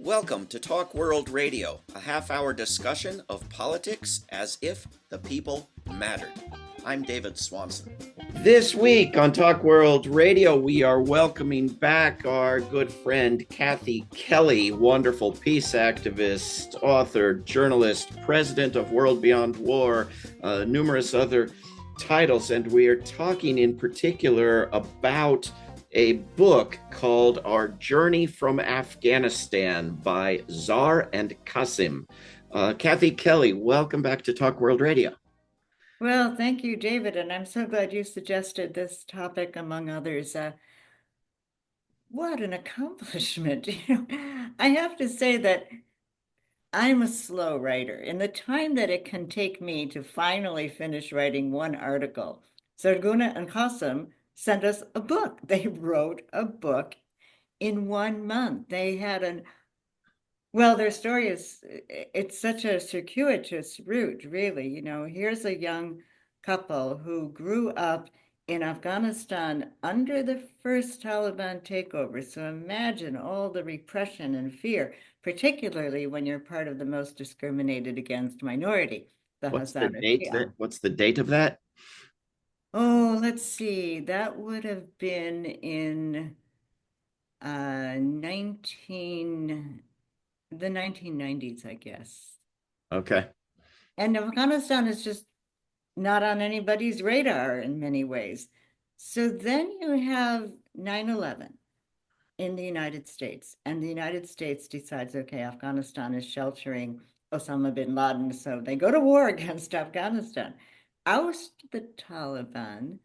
Welcome to Talk World Radio, a half-hour discussion of politics as if the people mattered. I'm David Swanson. This week on Talk World Radio, we are welcoming back our good friend Kathy Kelly, wonderful peace activist, author, journalist, president of World Beyond War, numerous other titles. And we are talking in particular about a book called Our Journey from Afghanistan by Zar and Qasim. Kathy Kelly, welcome back to Talk World Radio. Well, thank you, David, and I'm so glad you suggested this topic among others. What an accomplishment. I have to say that I'm a slow writer. In the time that it can take me to finally finish writing one article, Sarguna and Qasim sent us a book. They wrote a book in 1 month. They had well, their story it's such a circuitous route, really. Here's a young couple who grew up in Afghanistan under the first Taliban takeover. So imagine all the repression and fear, particularly when you're part of the most discriminated against minority, the What's the Hazara date Shia. what's the date of that? Oh, let's see. That would have been in 1990s, I guess. Okay. And Afghanistan is just not on anybody's radar in many ways. So then you have 9/11 in the United States, and the United States decides, okay, Afghanistan is sheltering Osama bin Laden, so they go to war against Afghanistan, oust the Taliban,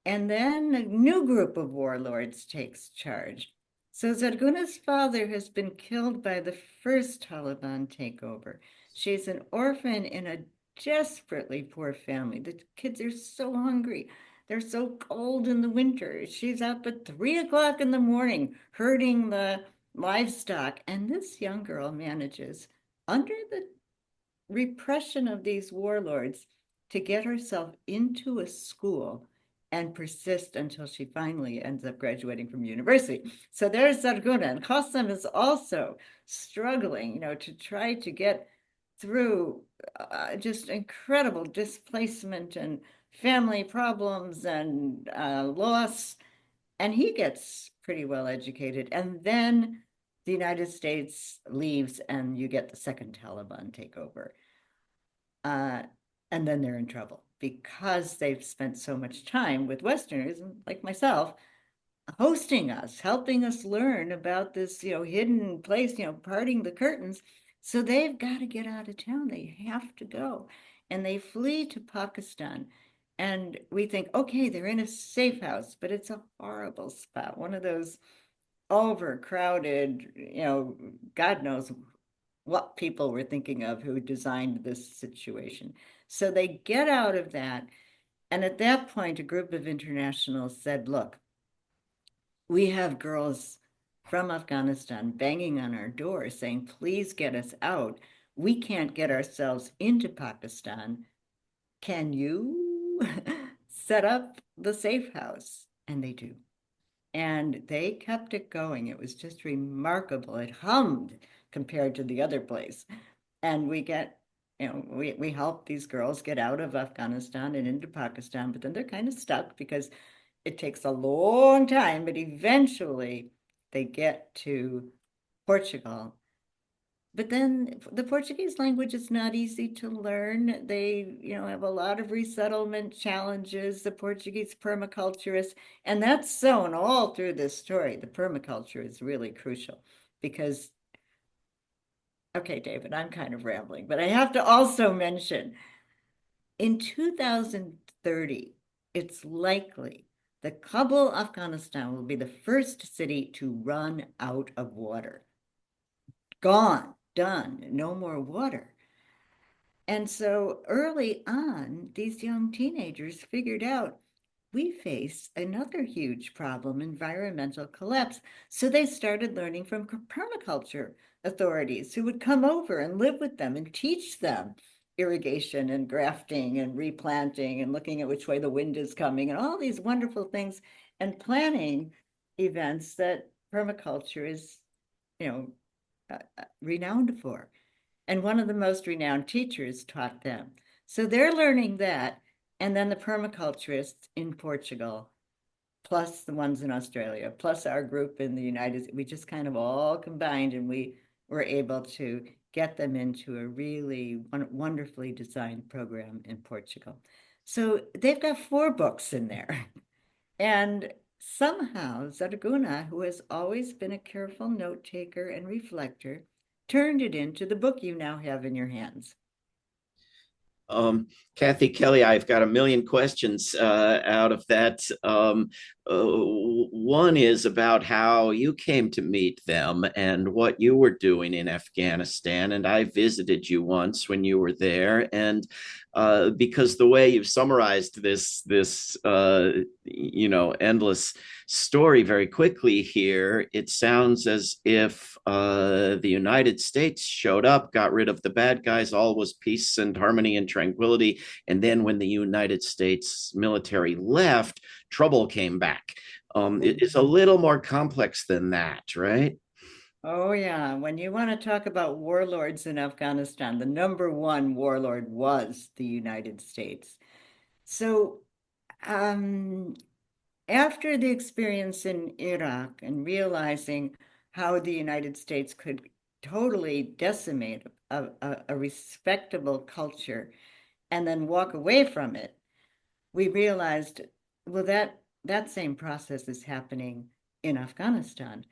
and then a new group of warlords takes charge. So Zarguna's father has been killed by the first Taliban takeover. She's an orphan in a desperately poor family. The kids are so hungry. They're so cold in the winter. She's up at 3 o'clock in the morning herding the livestock. And this young girl manages, under the repression of these warlords, to get herself into a school and persist until she finally ends up graduating from university. So there's Zarguna. And Qasim is also struggling, to try to get through just incredible displacement and family problems and loss. And he gets pretty well educated. And then the United States leaves and you get the second Taliban takeover. And then they're in trouble because they've spent so much time with Westerners, like myself, hosting us, helping us learn about this, hidden place, parting the curtains. So they've got to get out of town. They have to go. And they flee to Pakistan. And we think, okay, they're in a safe house, but it's a horrible spot. One of those overcrowded, God knows what people were thinking of who designed this situation. So they get out of that. And at that point, a group of internationals said, look, we have girls from Afghanistan banging on our door saying, please get us out. We can't get ourselves into Pakistan. Can you set up the safe house? And they do. And they kept it going. It was just remarkable. It hummed compared to the other place. And we help these girls get out of Afghanistan and into Pakistan, but then they're kind of stuck because it takes a long time, but eventually they get to Portugal. But then the Portuguese language is not easy to learn. They, have a lot of resettlement challenges. The Portuguese permaculturists, and that's sewn all through this story. The permaculture is really crucial because, okay, David, I'm kind of rambling, but I have to also mention in 2030, it's likely that Kabul, Afghanistan will be the first city to run out of water. Gone, done, no more water. And so early on, these young teenagers figured out we face another huge problem, environmental collapse. So they started learning from permaculture authorities who would come over and live with them and teach them irrigation and grafting and replanting and looking at which way the wind is coming and all these wonderful things and planning events that permaculture is, renowned for. And one of the most renowned teachers taught them. So they're learning that. And then the permaculturists in Portugal, plus the ones in Australia, plus our group in the United States, we just kind of all combined and we were able to get them into a really wonderfully designed program in Portugal. So they've got 4 books in there. And somehow Zadaguna, who has always been a careful note taker and reflector, turned it into the book you now have in your hands. Kathy Kelly, I've got a million questions out of that. One is about how you came to meet them and what you were doing in Afghanistan. And I visited you once when you were there, and because the way you've summarized this endless story very quickly here, it sounds as if the United States showed up, got rid of the bad guys, all was peace and harmony and tranquility. And then when the United States military left, trouble came back. It's a little more complex than that, right? Oh, yeah. When you want to talk about warlords in Afghanistan, the number one warlord was the United States. So, um, after the experience in Iraq and realizing how the United States could totally decimate a respectable culture and then walk away from it, we realized, well, that same process is happening in Afghanistan.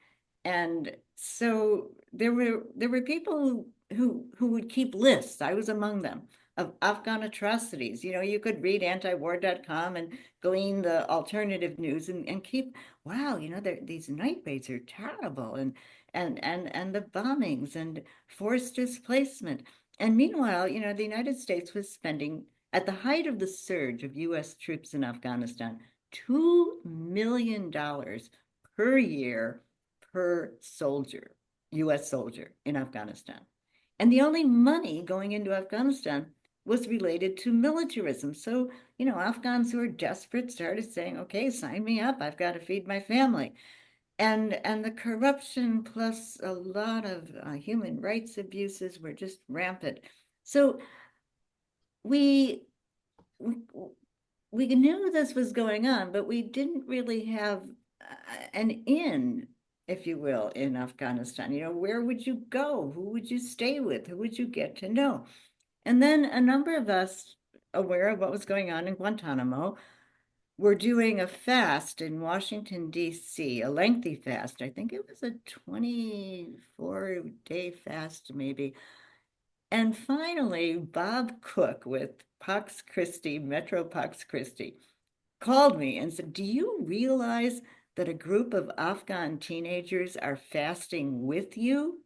And so there were people who would keep lists. I was among them of Afghan atrocities. You know, you could read antiwar.com and glean the alternative news and keep, wow, you know, these night raids are terrible and the bombings and forced displacement. And meanwhile, you know, the United States was spending at the height of the surge of US troops in Afghanistan, $2 million per year per soldier, US soldier in Afghanistan. And the only money going into Afghanistan was related to militarism. So, you know, Afghans who were desperate started saying, okay, sign me up. I've got to feed my family. And the corruption plus a lot of human rights abuses were just rampant. So we we, we knew this was going on, but we didn't really have an in, if you will, in Afghanistan. You know, where would you go? Who would you stay with? Who would you get to know? And then a number of us, aware of what was going on in Guantanamo, were doing a fast in Washington, D.C., a lengthy fast. I think it was a 24-day fast, maybe. And finally, Bob Cook with Pax Christi, Metro Pax Christi, called me and said, do you realize that a group of Afghan teenagers are fasting with you?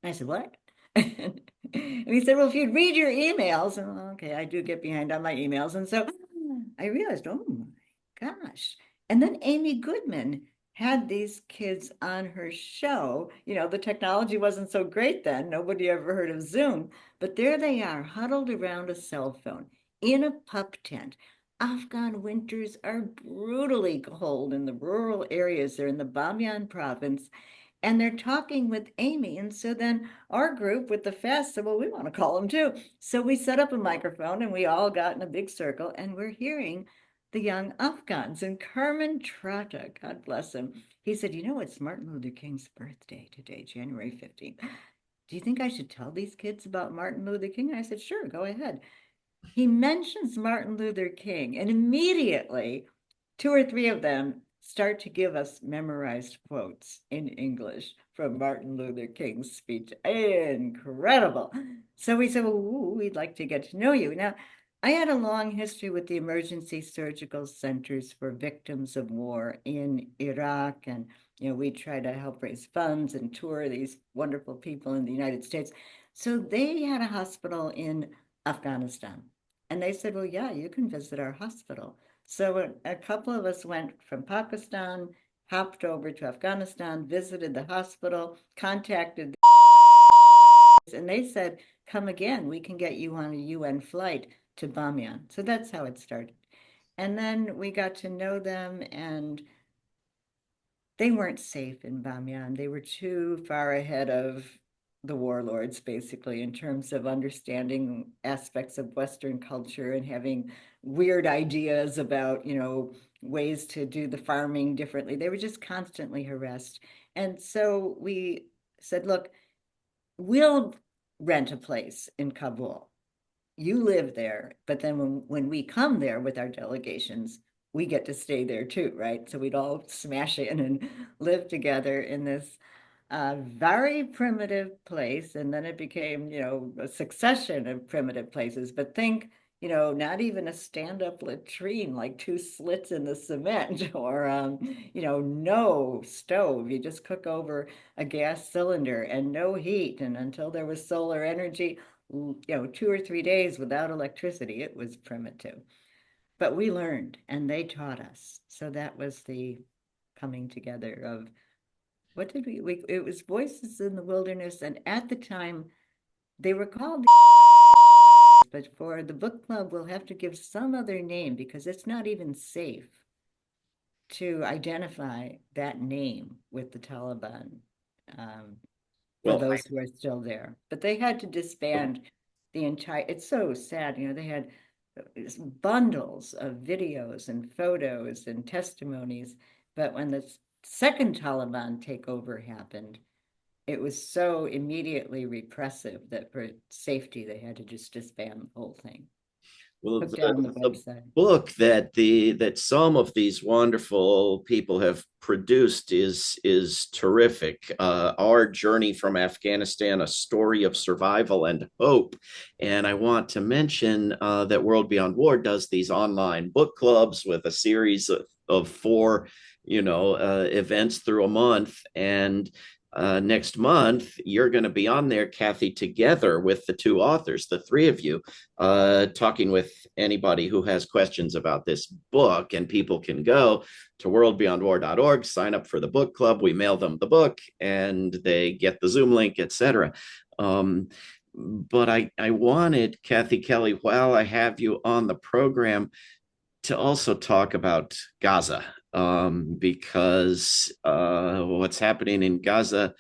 I said, what? And he said, well, if you'd read your emails, and okay, I do get behind on my emails. And so I realized, oh my gosh. And then Amy Goodman had these kids on her show. You know, the technology wasn't so great then. Nobody ever heard of Zoom, but there they are, huddled around a cell phone in a pup tent. Afghan winters are brutally cold in the rural areas. They're in the Bamyan province and they're talking with Amy. And so then our group with the fest said, well, we want to call them too. So we set up a microphone and we all got in a big circle and we're hearing the young Afghans. And Carmen Trotta, God bless him, he said, you know, it's Martin Luther King's birthday today, January 15th. Do you think I should tell these kids about Martin Luther King? And I said, sure, go ahead. He mentions Martin Luther King and immediately 2 or 3 of them start to give us memorized quotes in English from Martin Luther King's speech. Incredible. So we said, well, we'd like to get to know you. Now, I had a long history with the emergency surgical centers for victims of war in Iraq. And, you know, we try to help raise funds and tour these wonderful people in the United States. So they had a hospital in Afghanistan. And they said, well, yeah, you can visit our hospital. So a couple of us went from Pakistan, hopped over to Afghanistan, visited the hospital, contacted and they said, come again, we can get you on a UN flight to Bamyan. So that's how it started. And then we got to know them and they weren't safe in Bamyan. They were too far ahead of the warlords, basically, in terms of understanding aspects of Western culture and having weird ideas about, ways to do the farming differently. They were just constantly harassed. And so we said, look, we'll rent a place in Kabul. You live there, but then when we come there with our delegations, we get to stay there too, right? So we'd all smash in and live together in this very primitive place. And then it became, a succession of primitive places. But think, not even a stand-up latrine, like two slits in the cement or, no stove. You just cook over a gas cylinder and no heat. And until there was solar energy, 2 or 3 days without electricity, it was primitive. But we learned and they taught us. So that was the coming together of what did we it was Voices in the Wilderness. And at the time, they were called, but for the book club, we'll have to give some other name because it's not even safe to identify that name with the Taliban for Well, those who are still there. But they had to disband the entire, it's so sad, they had bundles of videos and photos and testimonies. But when the second Taliban takeover happened, it was so immediately repressive that for safety, they had to just disband the whole thing. well, Took down the the website. book that some of these wonderful people have produced is terrific. Our Journey from Afghanistan: A Story of Survival and Hope. And I want to mention that World Beyond War does these online book clubs with a series of four, events through a month. And next month, you're going to be on there, Kathy, together with the two authors, the three of you, talking with anybody who has questions about this book. And people can go to worldbeyondwar.org, sign up for the book club. We mail them the book and they get the Zoom link, etc. But I wanted, Kathy Kelly, while I have you on the program, to also talk about Gaza, because what's happening in Gaza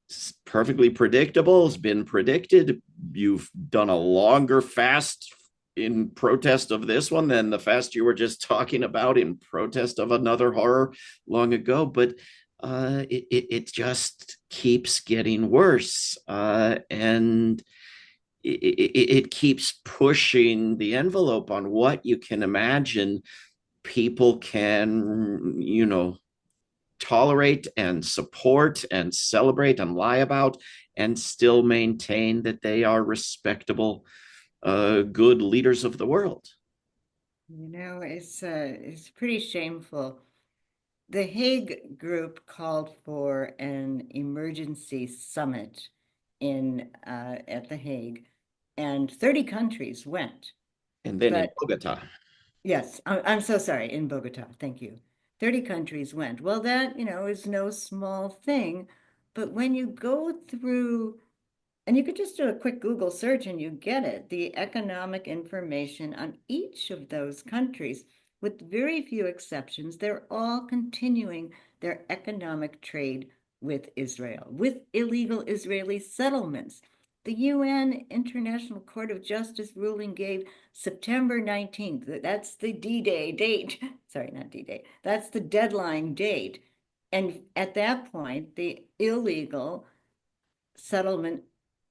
is perfectly predictable. It's been predicted. You've done a longer fast in protest of this one than the fast you were just talking about in protest of another horror long ago. But it just keeps getting worse. And it keeps pushing the envelope on what you can imagine people can, tolerate and support and celebrate and lie about and still maintain that they are respectable, good leaders of the world. It's pretty shameful. The Hague group called for an emergency summit at The Hague, and 30 countries went. And then in But Bogota. yes, I'm so sorry, in Bogota, thank you. 30 countries went. Well, that, is no small thing. But when you go through, and you could just do a quick Google search and you get it, the economic information on each of those countries, with very few exceptions, they're all continuing their economic trade with Israel, with illegal Israeli settlements. The UN International Court of Justice ruling gave September 19th. That's the D-Day date. Sorry, not D-Day. That's the deadline date. And at that point, the illegal settlement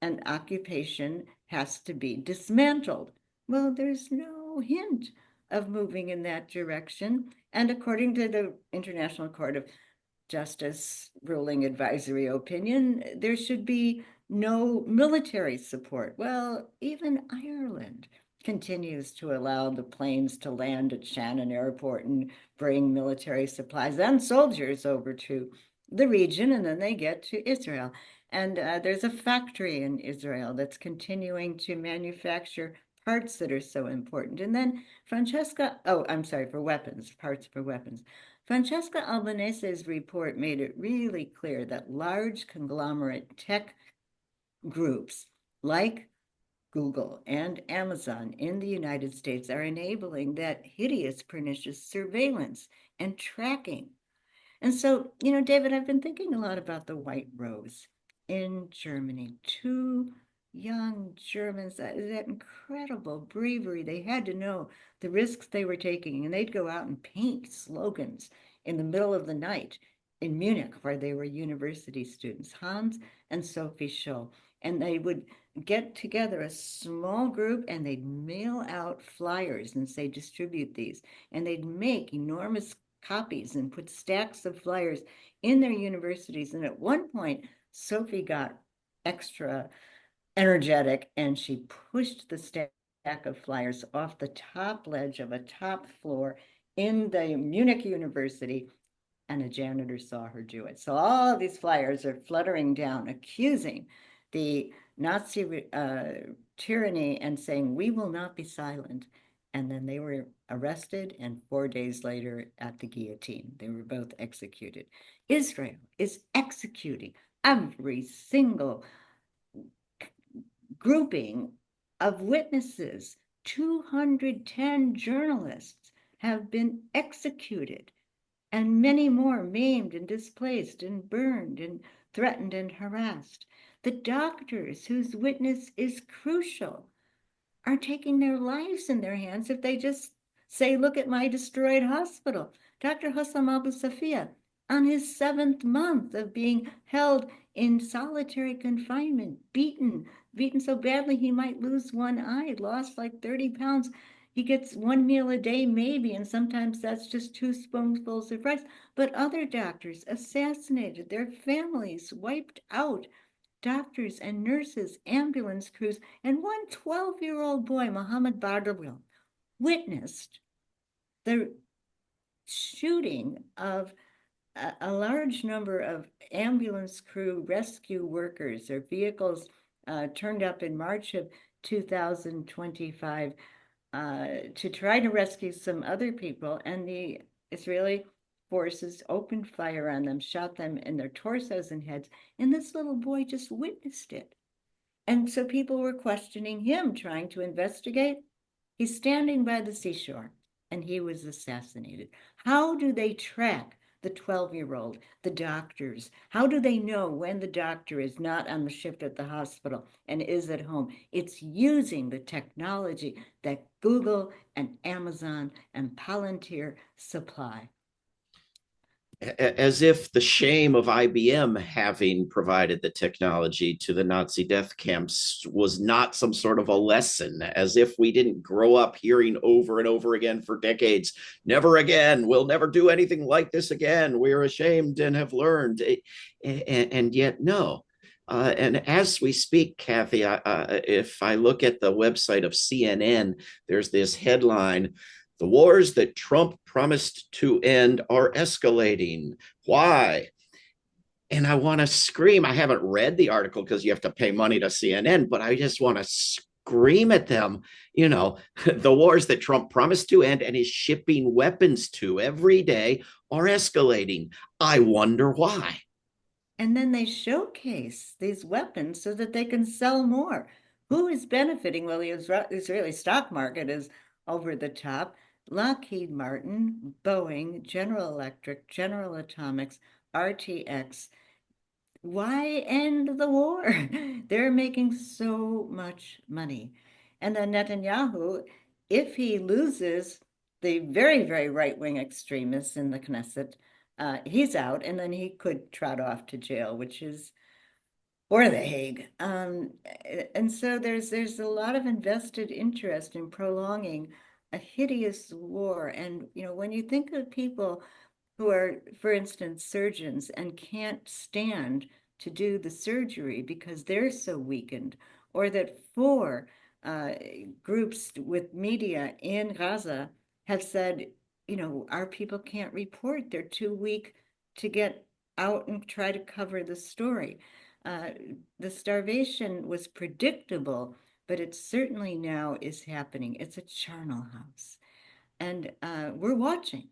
and occupation has to be dismantled. Well, there's no hint of moving in that direction. And according to the International Court of Justice ruling advisory opinion, there should be no military support. Well, even Ireland continues to allow the planes to land at Shannon Airport and bring military supplies and soldiers over to the region, and then they get to Israel. And there's a factory in Israel that's continuing to manufacture parts that are so important. And then for weapons, parts for weapons. Francesca Albanese's report made it really clear that large conglomerate tech groups like Google and Amazon in the United States are enabling that hideous, pernicious surveillance and tracking. And so, David, I've been thinking a lot about the White Rose in Germany. Two young Germans, that incredible bravery. They had to know the risks they were taking, and they'd go out and paint slogans in the middle of the night in Munich, where they were university students, Hans and Sophie Scholl. And they would get together a small group and they'd mail out flyers and say, distribute these. And they'd make enormous copies and put stacks of flyers in their universities. And at one point, Sophie got extra energetic and she pushed the stack of flyers off the top ledge of a top floor in the Munich University, and a janitor saw her do it. So all these flyers are fluttering down, accusing the Nazi tyranny and saying, we will not be silent. And then they were arrested, and 4 days later at the guillotine, they were both executed. Israel is executing every single grouping of witnesses. 210 journalists have been executed, and many more maimed and displaced and burned and threatened and harassed. The doctors, whose witness is crucial, are taking their lives in their hands if they just say, look at my destroyed hospital. Dr. Hussam Abu Safia, on his 7th month of being held in solitary confinement, beaten so badly he might lose one eye, lost like 30 pounds. He gets one meal a day, maybe, and sometimes that's just 2 spoonfuls of rice. But other doctors assassinated, their families wiped out, doctors and nurses, ambulance crews, and one 12-year-old boy, Mohammed Bardawil, witnessed the shooting of a large number of ambulance crew rescue workers. Their vehicles turned up in March of 2025 to try to rescue some other people, and the Israeli forces opened fire on them, shot them in their torsos and heads, and this little boy just witnessed it. And so people were questioning him, trying to investigate. He's standing by the seashore, and he was assassinated. How do they track the 12-year-old, the doctors? How do they know when the doctor is not on the shift at the hospital and is at home? It's using the technology that Google and Amazon and Palantir supply. As if the shame of IBM having provided the technology to the Nazi death camps was not some sort of a lesson, as if we didn't grow up hearing over and over again for decades, never again, we'll never do anything like this again, we're ashamed and have learned. And yet, no. And as we speak, Kathy, if I look at the website of CNN, there's this headline: the wars that Trump promised to end are escalating. Why? And I want to scream. I haven't read the article because you have to pay money to CNN, but I just want to scream at them. The wars that Trump promised to end and is shipping weapons to every day are escalating. I wonder why. And then they showcase these weapons so that they can sell more. Who is benefiting? Well, the Israeli stock market is over the top. Lockheed Martin, Boeing, General Electric, General Atomics, RTX. Why end the war? They're making so much money. And then Netanyahu, if he loses the very, very right-wing extremists in the Knesset, he's out, and then he could trot off to jail, which is, or The Hague. And so there's a lot of invested interest in prolonging a hideous war. And, when you think of people who are, for instance, surgeons and can't stand to do the surgery because they're so weakened, or that 4 groups with media in Gaza have said, our people can't report. They're too weak to get out and try to cover the story. The starvation was predictable, but it certainly now is happening. It's a charnel house. And we're watching.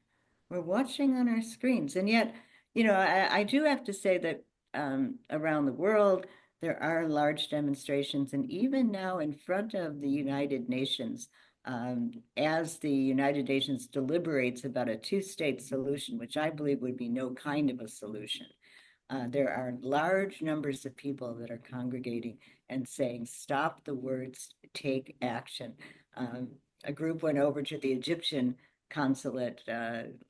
We're watching on our screens. And yet, I do have to say that around the world, there are large demonstrations. And even now in front of the United Nations, as the United Nations deliberates about a two-state solution, which I believe would be no kind of a solution. There are large numbers of people that are congregating and saying, stop the words, take action. A group went over to the Egyptian consulate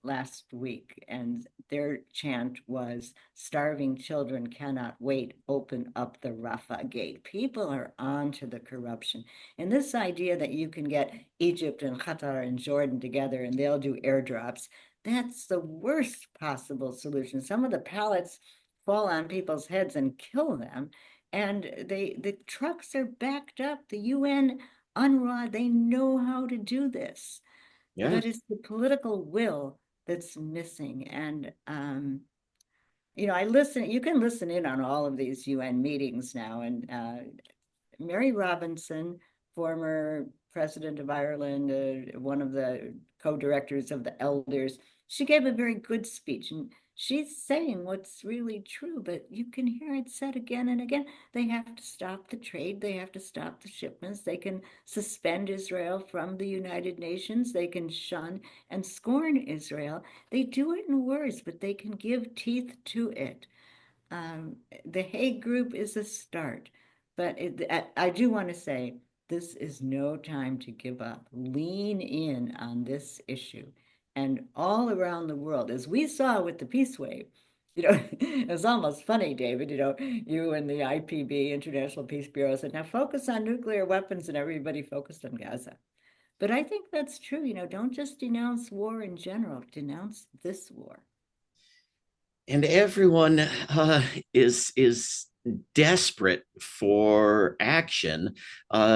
last week, and their chant was, starving children cannot wait, open up the Rafah gate. People are on to the corruption. And this idea that you can get Egypt and Qatar and Jordan together and they'll do airdrops, that's the worst possible solution. Some of the pallets fall on people's heads and kill them. And the trucks are backed up. The UN, UNRWA, they know how to do this. Yeah. But it's the political will that's missing. And you can listen in on all of these UN meetings now. And Mary Robinson, former president of Ireland, one of the co-directors of the Elders, she gave a very good speech. And she's saying what's really true, but you can hear it said again and again. They have to stop the trade. They have to stop the shipments. They can suspend Israel from the United Nations. They can shun and scorn Israel. They do it in words, but they can give teeth to it. The Hague Group is a start, but I do want to say this is no time to give up. Lean in on this issue. And all around the world, as we saw with the peace wave, it's almost funny, David, you and the IPB, International Peace Bureau, said, now focus on nuclear weapons, and everybody focused on Gaza. But I think that's true. Don't just denounce war in general, denounce this war. And everyone is desperate for action,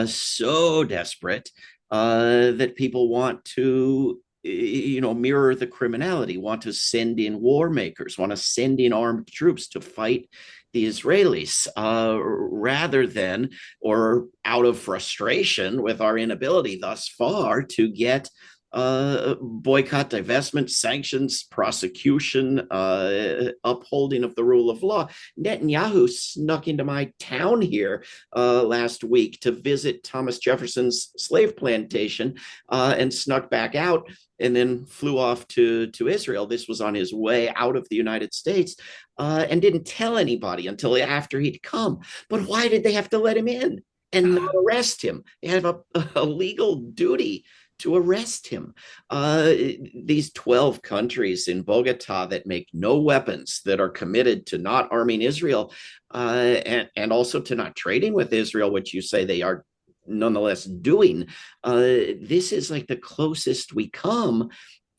so desperate that people want to mirror the criminality, want to send in war makers, want to send in armed troops to fight the Israelis, rather than, or out of frustration with our inability thus far to get boycott, divestment, sanctions, prosecution, upholding of the rule of law. Netanyahu snuck into my town here last week to visit Thomas Jefferson's slave plantation, and snuck back out and then flew off to Israel. This was on his way out of the United States, and didn't tell anybody until after he'd come. But why did they have to let him in and not arrest him? They have a legal duty to arrest him. These 12 countries in Bogota that make no weapons, that are committed to not arming Israel, and also to not trading with Israel, which you say they are nonetheless doing. This is like the closest we come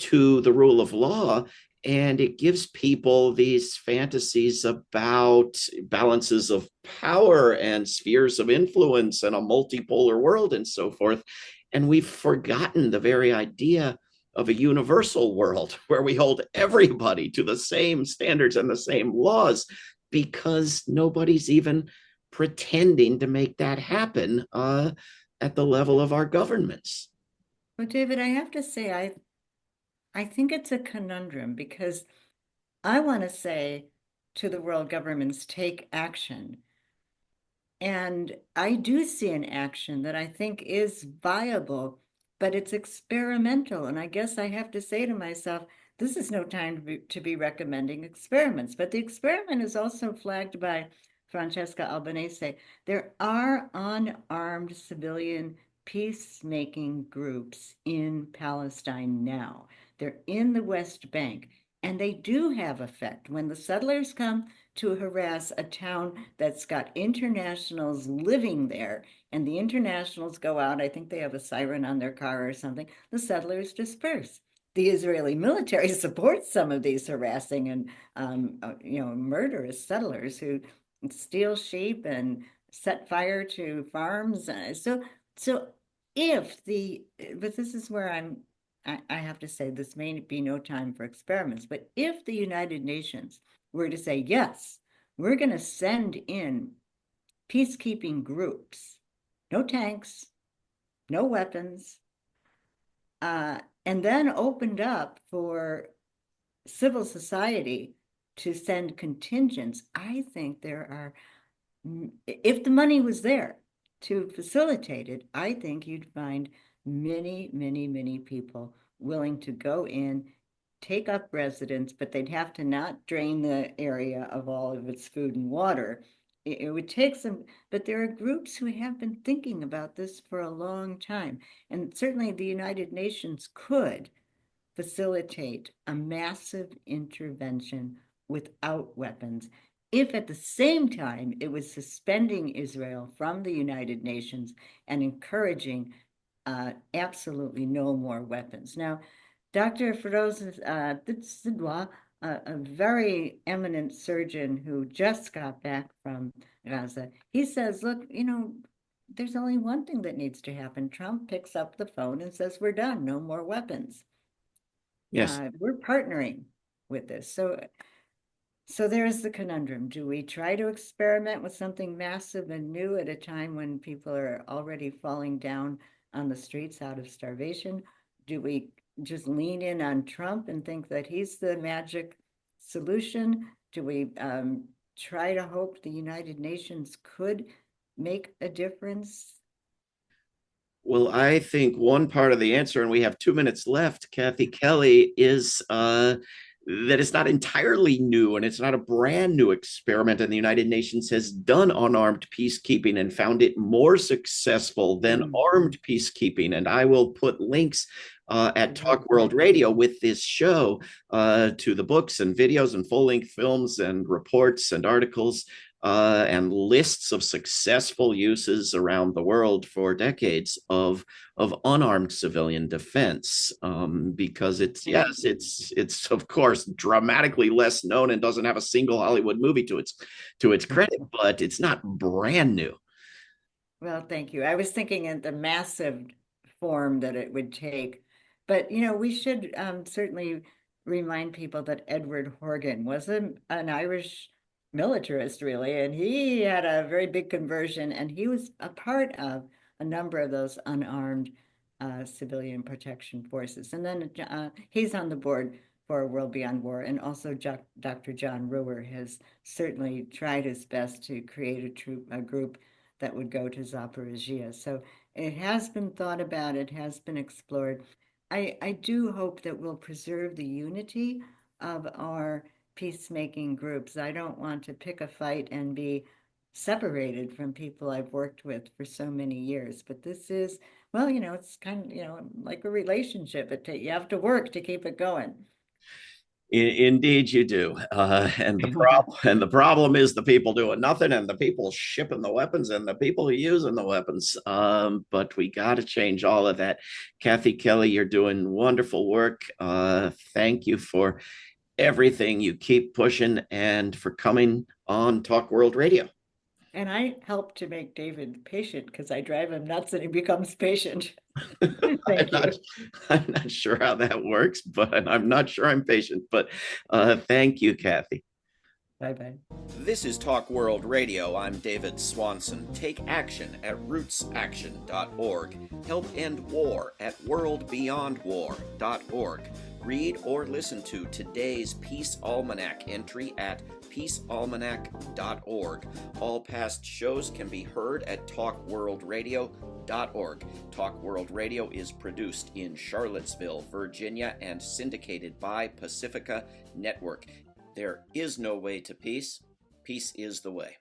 to the rule of law. And it gives people these fantasies about balances of power and spheres of influence and a multipolar world and so forth. And we've forgotten the very idea of a universal world where we hold everybody to the same standards and the same laws, because nobody's even pretending to make that happen at the level of our governments. Well, David, I have to say, I think it's a conundrum, because I want to say to the world governments, take action. And I do see an action that I think is viable, but it's experimental. And I guess I have to say to myself, this is no time to be recommending experiments. But the experiment is also flagged by Francesca Albanese. There are unarmed civilian peacemaking groups in Palestine now. They're in the West Bank, and they do have effect. When the settlers come to harass a town that's got internationals living there, and the internationals go out, I think they have a siren on their car or something, the settlers disperse. The Israeli military supports some of these harassing and murderous settlers who steal sheep and set fire to farms. So but this is where I have to say, this may be no time for experiments, but if the United Nations were to say, yes, we're going to send in peacekeeping groups, no tanks, no weapons, and then opened up for civil society to send contingents, I think if the money was there to facilitate it, I think you'd find many, many, many people willing to go in, take up residence, but they'd have to not drain the area of all of its food and water. It would take some, but there are groups who have been thinking about this for a long time. And certainly the United Nations could facilitate a massive intervention without weapons if at the same time it was suspending Israel from the United Nations and encouraging absolutely no more weapons. Now, Dr. Feroz Sidwa, a very eminent surgeon who just got back from Gaza, he says, look, there's only one thing that needs to happen. Trump picks up the phone and says, we're done, no more weapons. Yes. We're partnering with this. So there's the conundrum. Do we try to experiment with something massive and new at a time when people are already falling down on the streets out of starvation? Do we just lean in on Trump and think that he's the magic solution? Do we try to hope the United Nations could make a difference? Well, I think one part of the answer, and we have 2 minutes left, Kathy Kelly, is that it's not entirely new and it's not a brand new experiment. And the United Nations has done unarmed peacekeeping and found it more successful than armed peacekeeping. And I will put links at Talk World Radio with this show to the books and videos and full-length films and reports and articles and lists of successful uses around the world for decades of unarmed civilian defense, because it's of course dramatically less known and doesn't have a single Hollywood movie to its credit, but it's not brand new. Well, thank you. I was thinking in the massive form that it would take, but we should certainly remind people that Edward Horgan was an Irish militarist, really, and he had a very big conversion, and he was a part of a number of those unarmed civilian protection forces. And then he's on the board for World Beyond War, and also Dr. John Ruhr has certainly tried his best to create a group that would go to Zaporizhia. So it has been thought about, it has been explored. I do hope that we'll preserve the unity of our peacemaking groups. I don't want to pick a fight and be separated from people I've worked with for so many years. But this is, well, it's kind of, like a relationship. You have to work to keep it going. Indeed, you do. And the problem is the people doing nothing, and the people shipping the weapons, and the people using the weapons. But we got to change all of that. Kathy Kelly, you're doing wonderful work. Thank you for everything. You keep pushing, and for coming on Talk World Radio. And I help to make David patient because I drive him nuts and he becomes patient. Thank you. I'm not sure how that works, but I'm not sure I'm patient. But thank you, Kathy. Bye-bye. This is Talk World Radio. I'm David Swanson. Take action at rootsaction.org. Help end war at worldbeyondwar.org. Read or listen to today's Peace Almanac entry at peacealmanac.org. All past shows can be heard at talkworldradio.org. Talk World Radio is produced in Charlottesville, Virginia, and syndicated by Pacifica Network. There is no way to peace. Peace is the way.